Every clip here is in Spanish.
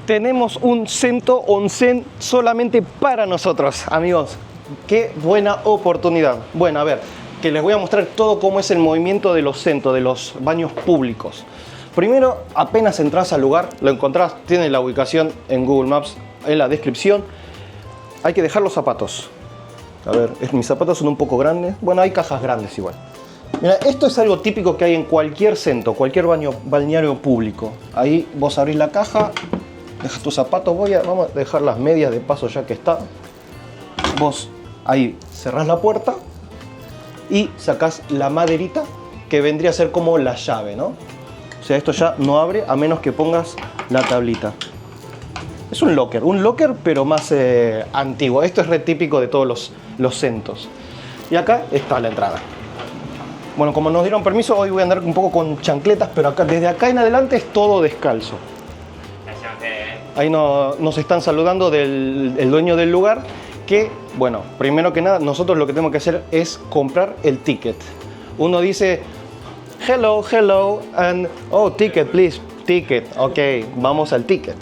Tenemos un Sento Onsen solamente para nosotros, amigos. Qué buena oportunidad. Bueno, a ver, que les voy a mostrar todo cómo es el movimiento de los Sento, de los baños públicos. Primero, apenas entras al lugar, lo encontrás, tiene la ubicación en Google Maps, en la descripción. Hay que dejar los zapatos. A ver, mis zapatos son un poco grandes. Bueno, hay cajas grandes igual. Mira, esto es algo típico que hay en cualquier Sento, cualquier balneario público. Ahí vos abrís la caja, dejas tus zapatos, vamos a dejar las medias de paso ya que está. Vos ahí cerrás la puerta y sacás la maderita que vendría a ser como la llave, ¿no? O sea, esto ya no abre a menos que pongas la tablita. Es un locker pero más antiguo. Esto es re típico de todos los Sentos. Y acá está la entrada. Bueno, como nos dieron permiso, hoy voy a andar un poco con chancletas, pero acá, desde acá en adelante es todo descalzo. Ahí nos están saludando el dueño del lugar, que, bueno, primero que nada, nosotros lo que tenemos que hacer es comprar el ticket. Uno dice, hello, and, oh, ticket, please, ticket. Ok, vamos al ticket.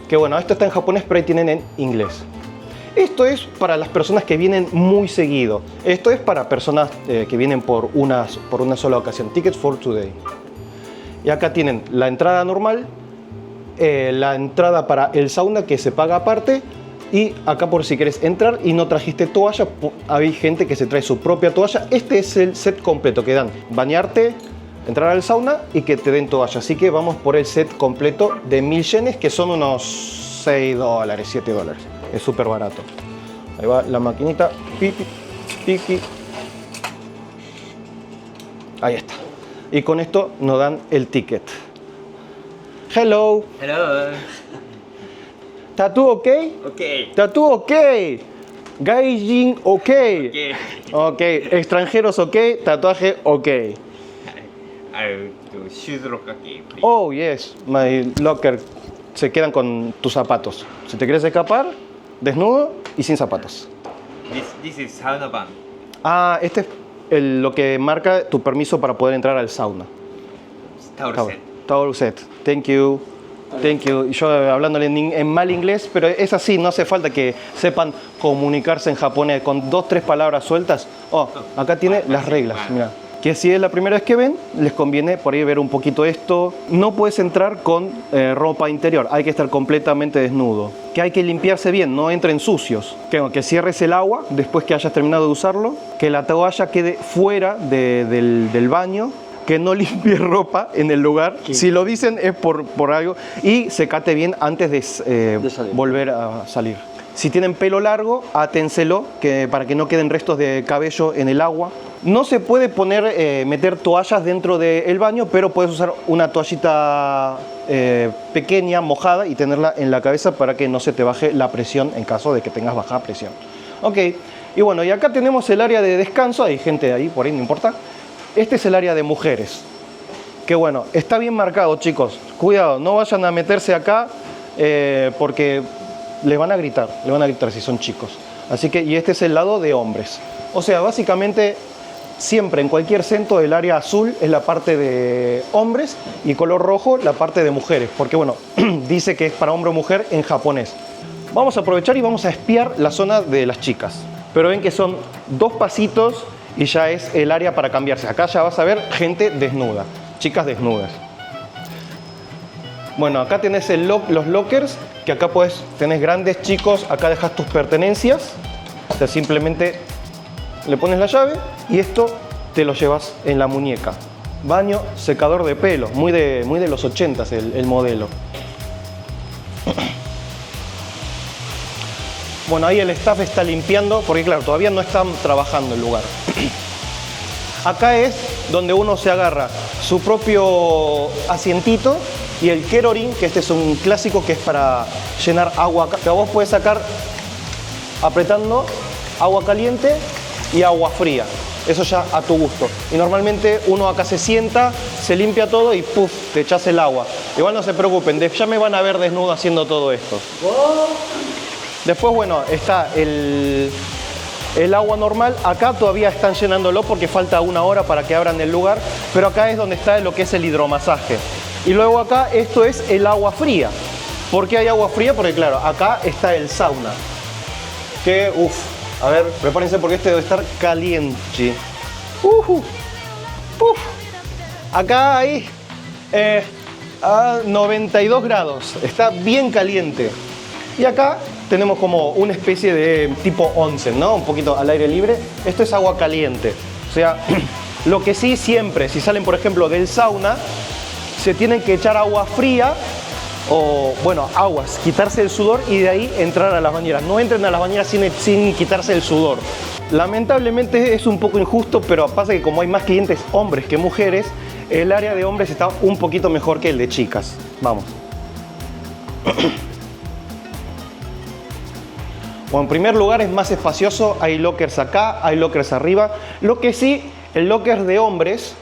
Que bueno, esto está en japonés, pero ahí tienen en inglés. Esto es para las personas que vienen muy seguido. Esto es para personas que vienen por una sola ocasión. Tickets for today. Y acá tienen la entrada normal, la entrada para el sauna que se paga aparte. Y acá por si quieres entrar y no trajiste toalla, hay gente que se trae su propia toalla. Este es el set completo que dan. Bañarte, entrar al sauna y que te den toalla. Así que vamos por el set completo de 1000 yenes, que son unos $6, $7. Es súper barato. Ahí va la maquinita. Pipi, piqui. Ahí está. Y con esto nos dan el ticket. Hello. Hello. ¿Tattoo ok? Ok. ¿Tattoo ok? Gaijin ok. Ok. Extranjeros ok. Tatuaje ok. Shoes locker, please. Oh, yes. My locker. Se quedan con tus zapatos. Si te quieres escapar, desnudo y sin zapatos. This is sauna ban. Ah, este es lo que marca tu permiso para poder entrar al sauna. Towel set. Towel set. Thank you. Thank you. Yo hablándole en mal inglés, pero es así, no hace falta que sepan comunicarse en japonés con 2-3 palabras sueltas. Oh, acá tiene las reglas, mira. Que si es la primera vez que ven, les conviene por ahí ver un poquito esto. No puedes entrar con ropa interior, hay que estar completamente desnudo. Que hay que limpiarse bien, no entren sucios. Que cierres el agua después que hayas terminado de usarlo. Que la toalla quede fuera del baño. Que no limpie ropa en el lugar. Sí. Si lo dicen es por algo. Y secate bien antes de volver a salir. Si tienen pelo largo, átenselo para que no queden restos de cabello en el agua. No se puede meter toallas dentro del baño, pero puedes usar una toallita pequeña, mojada, y tenerla en la cabeza para que no se te baje la presión en caso de que tengas baja presión. Ok, y bueno, y acá tenemos el área de descanso. Hay gente ahí, por ahí no importa. Este es el área de mujeres. Que bueno, está bien marcado, chicos. Cuidado, no vayan a meterse acá porque les van a gritar si son chicos. Así que, y este es el lado de hombres. O sea, básicamente, siempre en cualquier Sento el área azul es la parte de hombres y color rojo la parte de mujeres. Porque bueno, dice que es para hombre o mujer en japonés. Vamos a aprovechar y vamos a espiar la zona de las chicas. Pero ven que son 2 pasitos y ya es el área para cambiarse. Acá ya vas a ver gente desnuda, chicas desnudas. Bueno, acá tenés los lockers, que acá tenés grandes, chicos, acá dejas tus pertenencias. O sea, simplemente le pones la llave y esto te lo llevas en la muñeca. Baño, secador de pelo, muy de los 80s el modelo. Bueno, ahí el staff está limpiando, porque claro, todavía no están trabajando el lugar. Acá es donde uno se agarra su propio asientito y el kerorin, que este es un clásico que es para llenar agua. Que vos puedes sacar apretando agua caliente y agua fría. Eso ya a tu gusto. Y normalmente uno acá se sienta, se limpia todo y ¡puf! Te echas el agua. Igual no se preocupen, ya me van a ver desnudo haciendo todo esto. Después, bueno, está el agua normal. Acá todavía están llenándolo porque falta 1 hora para que abran el lugar. Pero acá es donde está lo que es el hidromasaje. Y luego acá esto es el agua fría. ¿Por qué hay agua fría? Porque claro, acá está el sauna. Que, a ver, prepárense porque este debe estar caliente. Acá hay a 92 grados, está bien caliente. Y acá tenemos como una especie de tipo onsen, ¿no? Un poquito al aire libre. Esto es agua caliente. O sea, lo que sí siempre, si salen por ejemplo del sauna, se tienen que echar agua fría o, bueno, aguas, quitarse el sudor y de ahí entrar a las bañeras. No entren a las bañeras sin quitarse el sudor. Lamentablemente es un poco injusto, pero pasa que como hay más clientes hombres que mujeres, el área de hombres está un poquito mejor que el de chicas. Vamos. Bueno, en primer lugar es más espacioso, hay lockers acá, hay lockers arriba. Lo que sí, el locker de hombres,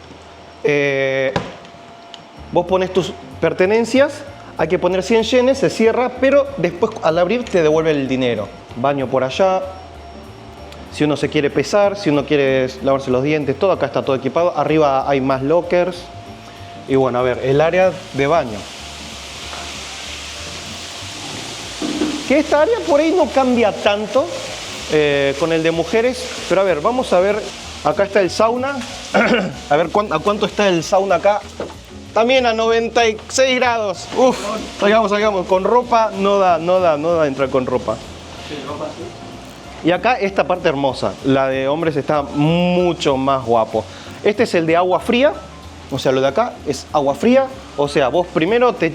vos pones tus pertenencias, hay que poner 100 yenes, se cierra, pero después al abrir te devuelve el dinero. Baño por allá, si uno se quiere pesar, si uno quiere lavarse los dientes, todo acá está todo equipado. Arriba hay más lockers. Y bueno, a ver, el área de baño. Que esta área por ahí no cambia tanto con el de mujeres, pero a ver, vamos a ver, acá está el sauna, a ver a cuánto está el sauna acá, también a 96 grados, salgamos, con ropa no da entrar con ropa. Y acá esta parte hermosa, la de hombres está mucho más guapo. Este es el de agua fría, o sea, lo de acá es agua fría. O sea, vos primero te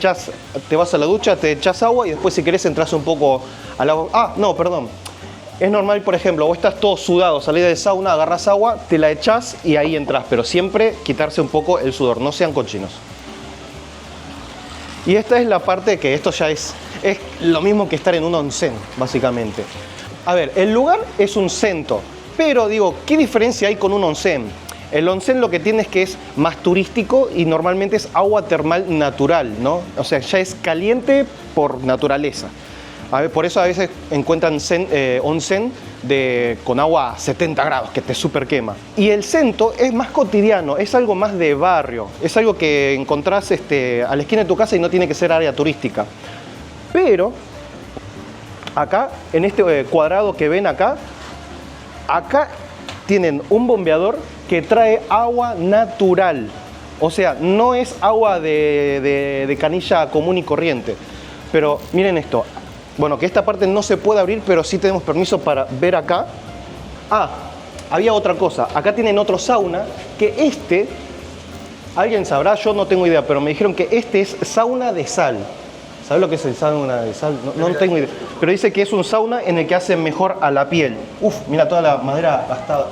vas a la ducha, te echas agua y después si querés entras un poco al agua. Ah, no, perdón. Es normal, por ejemplo, vos estás todo sudado, salís del sauna, agarras agua, te la echás y ahí entras. Pero siempre quitarse un poco el sudor, no sean cochinos. Y esta es la parte que esto ya es lo mismo que estar en un onsen, básicamente. A ver, el lugar es un sento, pero digo, ¿qué diferencia hay con un onsen? El onsen lo que tiene es que es más turístico y normalmente es agua termal natural, ¿no? O sea, ya es caliente por naturaleza. A ver, por eso a veces encuentran onsen con agua a 70 grados, que te super quema. Y el sento es más cotidiano, es algo más de barrio. Es algo que encontrás a la esquina de tu casa y no tiene que ser área turística. Pero acá, en este cuadrado que ven acá tienen un bombeador que trae agua natural. O sea, no es agua de canilla común y corriente. Pero miren esto. Bueno, que esta parte no se puede abrir, pero sí tenemos permiso para ver acá. Ah, había otra cosa. Acá tienen otro sauna que alguien sabrá, yo no tengo idea, pero me dijeron que este es sauna de sal. ¿Sabes lo que es el sauna de sal? No tengo idea. Pero dice que es un sauna en el que hace mejor a la piel. Mira toda la madera gastada.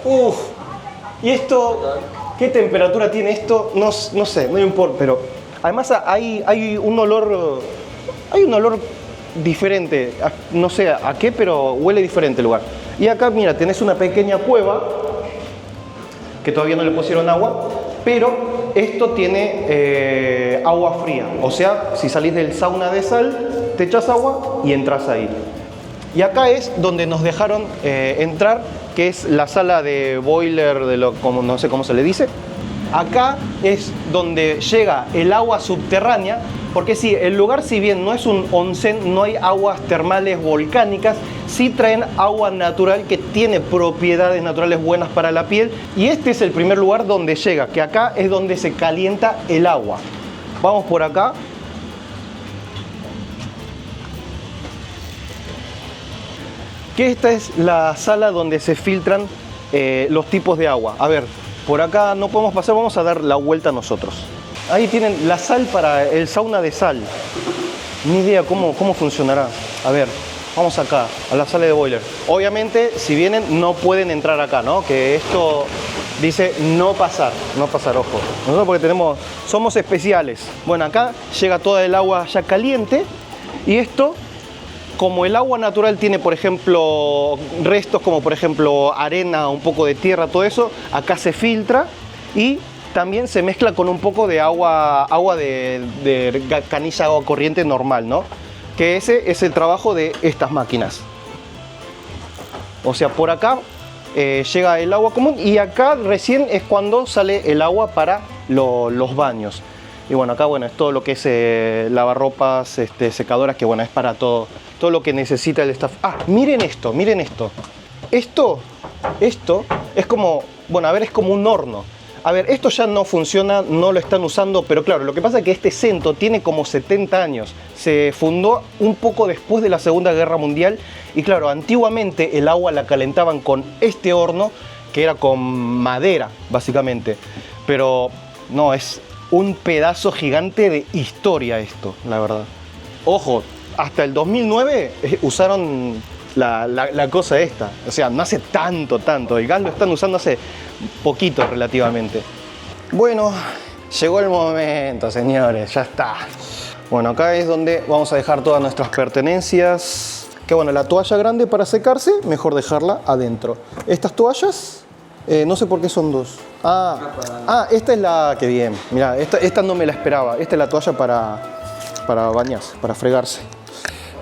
¿Y esto? ¿Qué temperatura tiene esto? No sé, no importa. Pero además hay un olor diferente. No sé a qué, pero huele diferente el lugar. Y acá, mira, tenés una pequeña cueva que todavía no le pusieron agua, pero esto tiene agua fría. O sea, si salís del sauna de sal, te echas agua y entras ahí. Y acá es donde nos dejaron entrar, que es la sala de boiler, no sé cómo se le dice. Acá es donde llega el agua subterránea, porque sí, el lugar, si bien no es un onsen, no hay aguas termales volcánicas, sí traen agua natural que tiene propiedades naturales buenas para la piel. Y este es el primer lugar donde llega, que acá es donde se calienta el agua. Vamos por acá. Que esta es la sala donde se filtran los tipos de agua. A ver, por acá no podemos pasar, vamos a dar la vuelta nosotros. Ahí tienen la sal para el sauna de sal. Ni idea cómo funcionará. A ver, vamos acá, a la sala de boiler. Obviamente, si vienen, no pueden entrar acá, ¿no? Que esto dice no pasar, ojo. Nosotros porque somos especiales. Bueno, acá llega toda el agua ya caliente y esto, como el agua natural tiene, por ejemplo, restos como por ejemplo arena, un poco de tierra, todo eso, acá se filtra y también se mezcla con un poco de agua de canilla, agua corriente normal, ¿no? Que ese es el trabajo de estas máquinas. O sea, por acá llega el agua común y acá recién es cuando sale el agua para los baños. Y bueno, acá bueno, es todo lo que es lavarropas, secadoras, que bueno, es para todo lo que necesita el staff. Ah, miren esto, miren esto. Esto es como, bueno, a ver, es como un horno. A ver, esto ya no funciona, no lo están usando, pero claro, lo que pasa es que este Cento tiene como 70 años. Se fundó un poco después de la Segunda Guerra Mundial y claro, antiguamente el agua la calentaban con este horno, que era con madera, básicamente. Pero no, es un pedazo gigante de historia esto, la verdad. Ojo, hasta el 2009 usaron la cosa esta. O sea, no hace tanto. El gas lo están usando hace poquito relativamente. Bueno, llegó el momento, señores, ya está. Bueno, acá es donde vamos a dejar todas nuestras pertenencias. Que bueno, la toalla grande para secarse, mejor dejarla adentro. Estas toallas, no sé por qué son dos. Esta es la que bien. Mirá, esta no me la esperaba. Esta es la toalla para bañarse, para fregarse.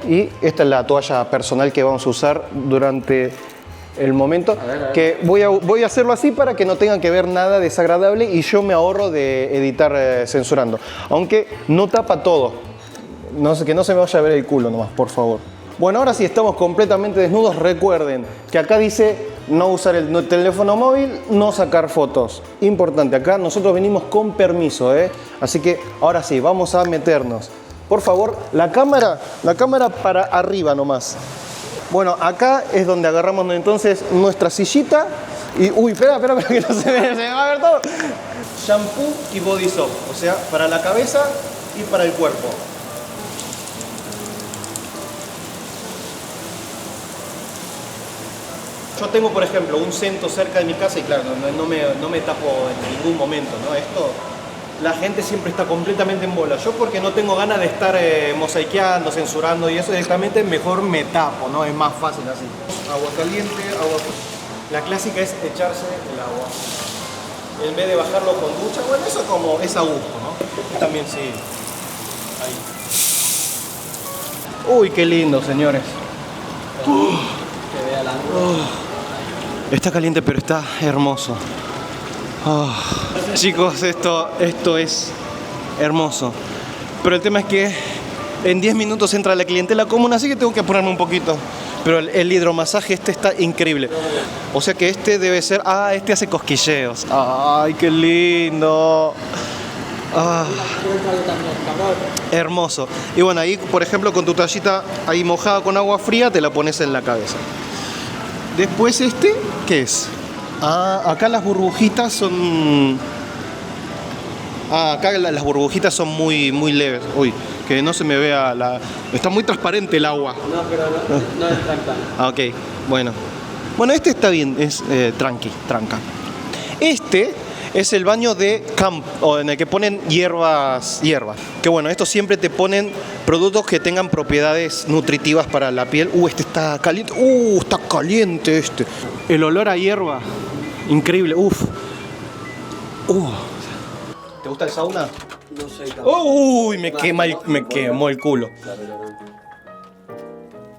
Y esta es la toalla personal que vamos a usar durante el momento. Que voy a hacerlo así para que no tengan que ver nada desagradable y yo me ahorro de editar censurando. Aunque no tapa todo. Que no se me vaya a ver el culo nomás, por favor. Bueno, ahora sí estamos completamente desnudos. Recuerden que acá dice no usar el teléfono móvil, no sacar fotos. Importante, acá nosotros venimos con permiso, ¿eh? Así que ahora sí, vamos a meternos. Por favor, la cámara para arriba nomás. Bueno, acá es donde agarramos entonces nuestra sillita. Y, uy, espera, que no se me va a ver todo. Shampoo y body soap, o sea, para la cabeza y para el cuerpo. Yo tengo, por ejemplo, un Cento cerca de mi casa y claro, no me tapo en ningún momento, ¿no? Esto, la gente siempre está completamente en bola. Yo porque no tengo ganas de estar mosaiqueando, censurando y eso directamente, mejor me tapo, ¿no? Es más fácil así. Agua caliente, agua... La clásica es echarse el agua. En vez de bajarlo con ducha, bueno, eso como es a gusto, ¿no? También sí. Ahí. Uy, qué lindo, señores. Que vea el ángulo. Está caliente, pero está hermoso. Chicos, esto es hermoso. Pero el tema es que en 10 minutos entra la clientela común, así que tengo que apurarme un poquito. Pero el hidromasaje está increíble. O sea que este debe ser... este hace cosquilleos. ¡Ay, qué lindo! Hermoso. Y bueno, ahí, por ejemplo, con tu toallita ahí mojada con agua fría, te la pones en la cabeza. Después ¿qué es? Acá las burbujitas son... acá las burbujitas son muy leves. Uy, que no se me vea la... Está muy transparente el agua. No, pero no es tranca. Ok, bueno. Bueno, este está bien, es tranca. Este es el baño de camp, o en el que ponen hierbas. Que bueno, estos siempre te ponen productos que tengan propiedades nutritivas para la piel. Este está caliente. Está caliente este. El olor a hierba, increíble. ¿Te gusta el sauna? No soy tan... Uy, me quemó el culo.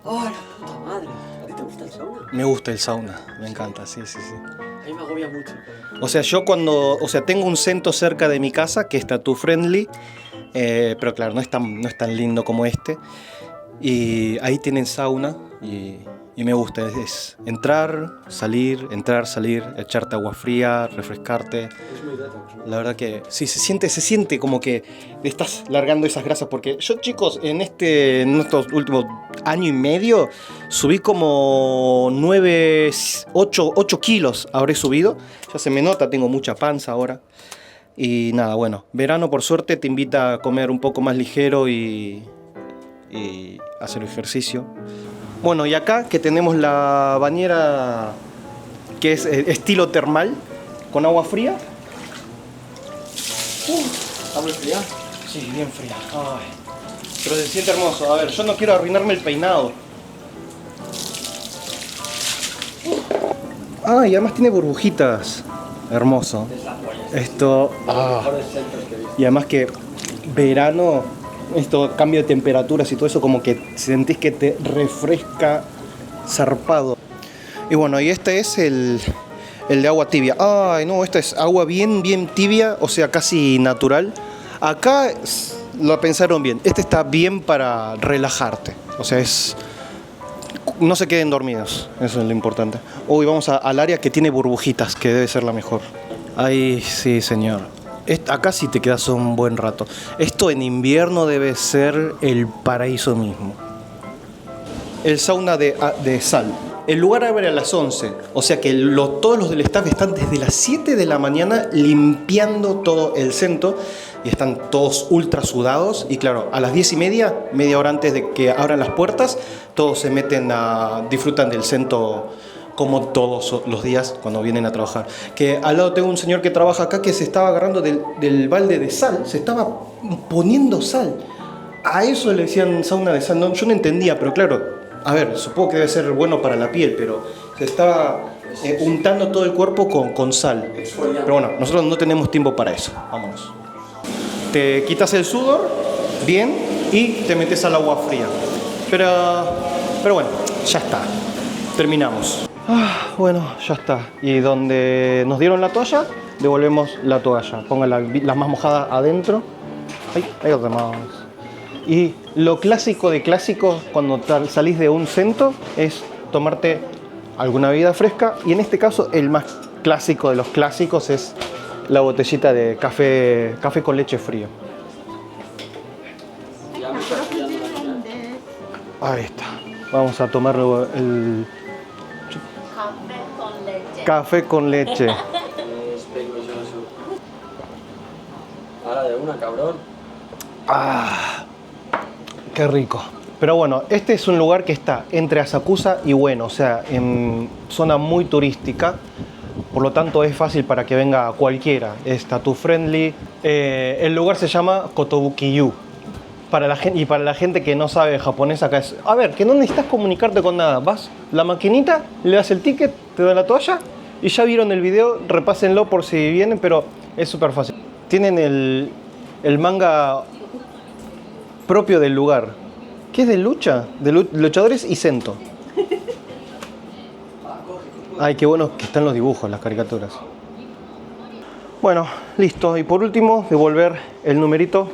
¡Oh, la puta madre! ¿A ti te gusta el sauna? Me gusta el sauna, me encanta, sí. A mí me agobia mucho. O sea, yo tengo un Cento cerca de mi casa que es tattoo friendly, pero claro, no es tan lindo como este. Y ahí tienen sauna y me gusta, es entrar, salir, echarte agua fría, refrescarte. Es muy detox, ¿no? La verdad que sí, se siente como que estás largando esas grasas, porque yo, chicos, en estos últimos año y medio subí como 8 kilos habré subido. Ya se me nota, tengo mucha panza ahora. Y nada, bueno, verano por suerte te invita a comer un poco más ligero y hacer ejercicio. Bueno, y acá que tenemos la bañera que es estilo termal, con agua fría. ¿Está muy fría? Sí, bien fría. Ay. Pero se siente hermoso. A ver, yo no quiero arruinarme el peinado. Y además tiene burbujitas. Hermoso. Esto... Mejores centros que he visto. Y además que verano, esto cambio de temperaturas y todo eso, como que sentís que te refresca zarpado. Y bueno, y este es el de agua tibia. Ay, no, esta es agua bien tibia, o sea, casi natural. Acá lo pensaron bien. Este está bien para relajarte. O sea, no se queden dormidos. Eso es lo importante. Hoy vamos al área que tiene burbujitas, que debe ser la mejor. Ay, sí, señor. Acá sí te quedas un buen rato. Esto en invierno debe ser el paraíso mismo. El sauna de sal. El lugar abre a las 11, o sea que todos los del staff están desde las 7 de la mañana limpiando todo el centro y están todos ultra sudados. Y claro, a las 10:30, media hora antes de que abran las puertas, todos se meten disfrutan del centro como todos los días cuando vienen a trabajar. Que al lado tengo un señor que trabaja acá que se estaba agarrando del balde de sal, se estaba poniendo sal. A eso le decían sauna de sal. No, yo no entendía, pero claro. A ver, supongo que debe ser bueno para la piel, pero se estaba untando todo el cuerpo con sal. Pero bueno, nosotros no tenemos tiempo para eso. Vámonos. Te quitas el sudor, bien, y te metes al agua fría. Pero bueno, ya está. Terminamos. Bueno, ya está. Y donde nos dieron la toalla, devolvemos la toalla. Pongan las más mojadas adentro. Hay otra más. Y lo clásico de clásicos cuando salís de un centro es tomarte alguna bebida fresca. Y en este caso el más clásico de los clásicos es la botellita de café con leche frío. Ahí está. Vamos a tomar el café con leche. Ahora de una, cabrón. Qué rico. Pero bueno, este es un lugar que está entre Asakusa y Ueno, o sea, en zona muy turística. Por lo tanto, es fácil para que venga cualquiera. Es tattoo friendly. El lugar se llama Kotobuki-yu. Para la gente que no sabe japonés, acá es... A ver, que no necesitas comunicarte con nada. Vas, la maquinita, le das el ticket, te da la toalla y ya vieron el video, repásenlo por si vienen, pero es súper fácil. Tienen el manga propio del lugar, que es de lucha, de luchadores y sento. Ay, qué bueno que están los dibujos, las caricaturas. Bueno, listo. Y por último, devolver el numerito.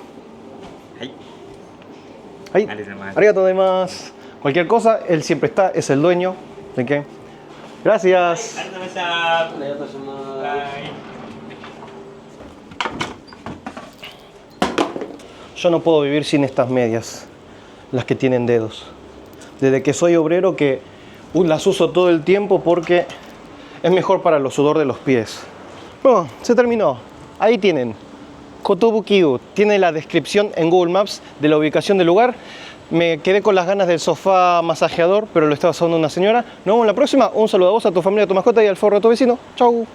Ahí. Arigato gozaimasu. Cualquier cosa, él siempre está, es el dueño. ¿De qué? Gracias. Yo no puedo vivir sin estas medias, las que tienen dedos. Desde que soy obrero que las uso todo el tiempo porque es mejor para los sudor de los pies. Bueno, se terminó. Ahí tienen. Kotobuki-yu. Tiene la descripción en Google Maps de la ubicación del lugar. Me quedé con las ganas del sofá masajeador, pero lo estaba usando una señora. Nos vemos en la próxima. Un saludo a vos, a tu familia, a tu mascota y al forro de tu vecino. Chau.